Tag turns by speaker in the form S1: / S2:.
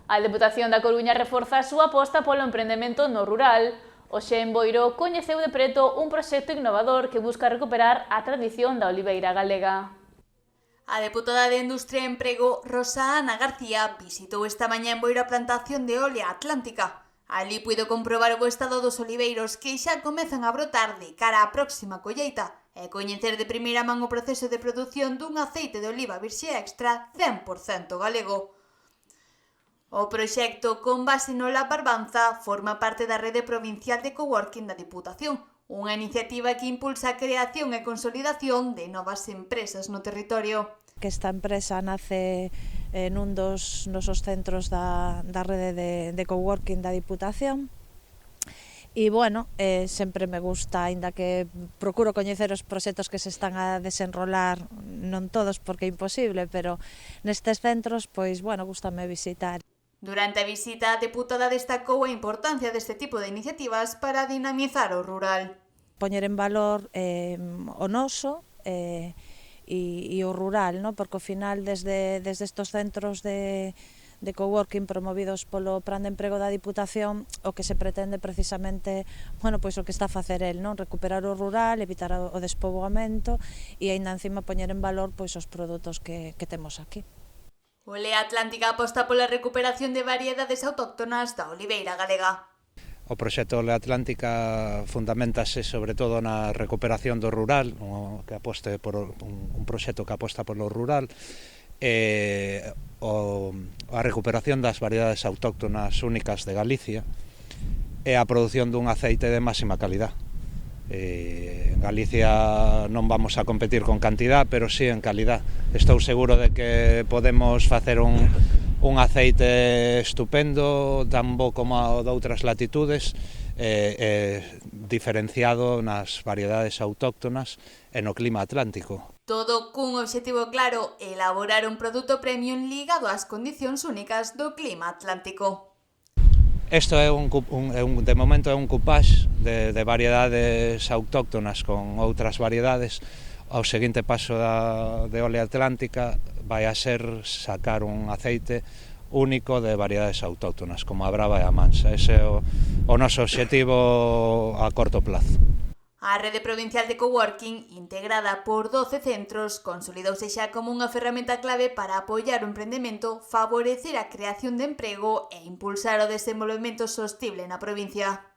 S1: A Deputación da Coruña reforza a súa aposta polo emprendemento no rural. Hoxe en Boiro coñeceu de preto un proxecto innovador que busca recuperar a tradición da oliveira galega.
S2: A deputada de Industria e Emprego, Rosa Ana García, visitou esta mañá en Boiro a plantación de Olea Atlántica. Alí puido comprobar o bo estado dos oliveiros que xa comezan a brotar de cara á próxima colleita e coñecer de primeira man o proceso de produción dun aceite de oliva virxe extra 100% galego. O proxecto, con base no La Barbanza, forma parte da rede provincial de coworking da Diputación, unha iniciativa que impulsa a creación e consolidación de novas empresas no territorio.
S3: Que esta empresa nace nun dos nosos centros da rede de coworking da Diputación. E, bueno, sempre me gusta, aínda que procuro coñecer os proxectos que se están a desenrolar, non todos porque é imposible, pero nestes centros, pois, bueno, gústame visitar.
S2: Durante a visita, a deputada destacou a importancia deste tipo de iniciativas para dinamizar o rural.
S3: Poñer en valor o noso e o rural, ¿no? Porque ao final desde estos centros de coworking promovidos polo Plan de Emprego da Diputación, o que se pretende precisamente, bueno, pois o que está a facer el, non? Recuperar o rural, evitar o despoboamento e aínda encima poñer en valor pois os produtos que temos aquí.
S2: Olea Atlántica aposta pola recuperación de variedades autóctonas da oliveira galega.
S4: O proxecto Olea Atlántica fundamentase sobre todo na recuperación do rural, que aposte por un proxecto que aposta polo rural, a recuperación das variedades autóctonas únicas de Galicia e a produción dun aceite de máxima calidad. En Galicia non vamos a competir con cantidad, pero sí en calidad. Estou seguro de que podemos facer un aceite estupendo, tan bo como o de outras latitudes, diferenciado nas variedades autóctonas e no clima atlántico.
S2: Todo cun obxectivo claro, elaborar un produto premium ligado ás condicións únicas do clima atlántico.
S4: Isto de momento é un coupage de variedades autóctonas con outras variedades. O seguinte paso de Olea Atlántica vai a ser sacar un aceite único de variedades autóctonas, como a brava e a mansa. Ese é o noso obxectivo a corto plazo.
S2: A rede provincial de coworking, integrada por 12 centros, consolidouse xa como unha ferramenta clave para apoiar o emprendemento, favorecer a creación de emprego e impulsar o desenvolvemento sostible na provincia.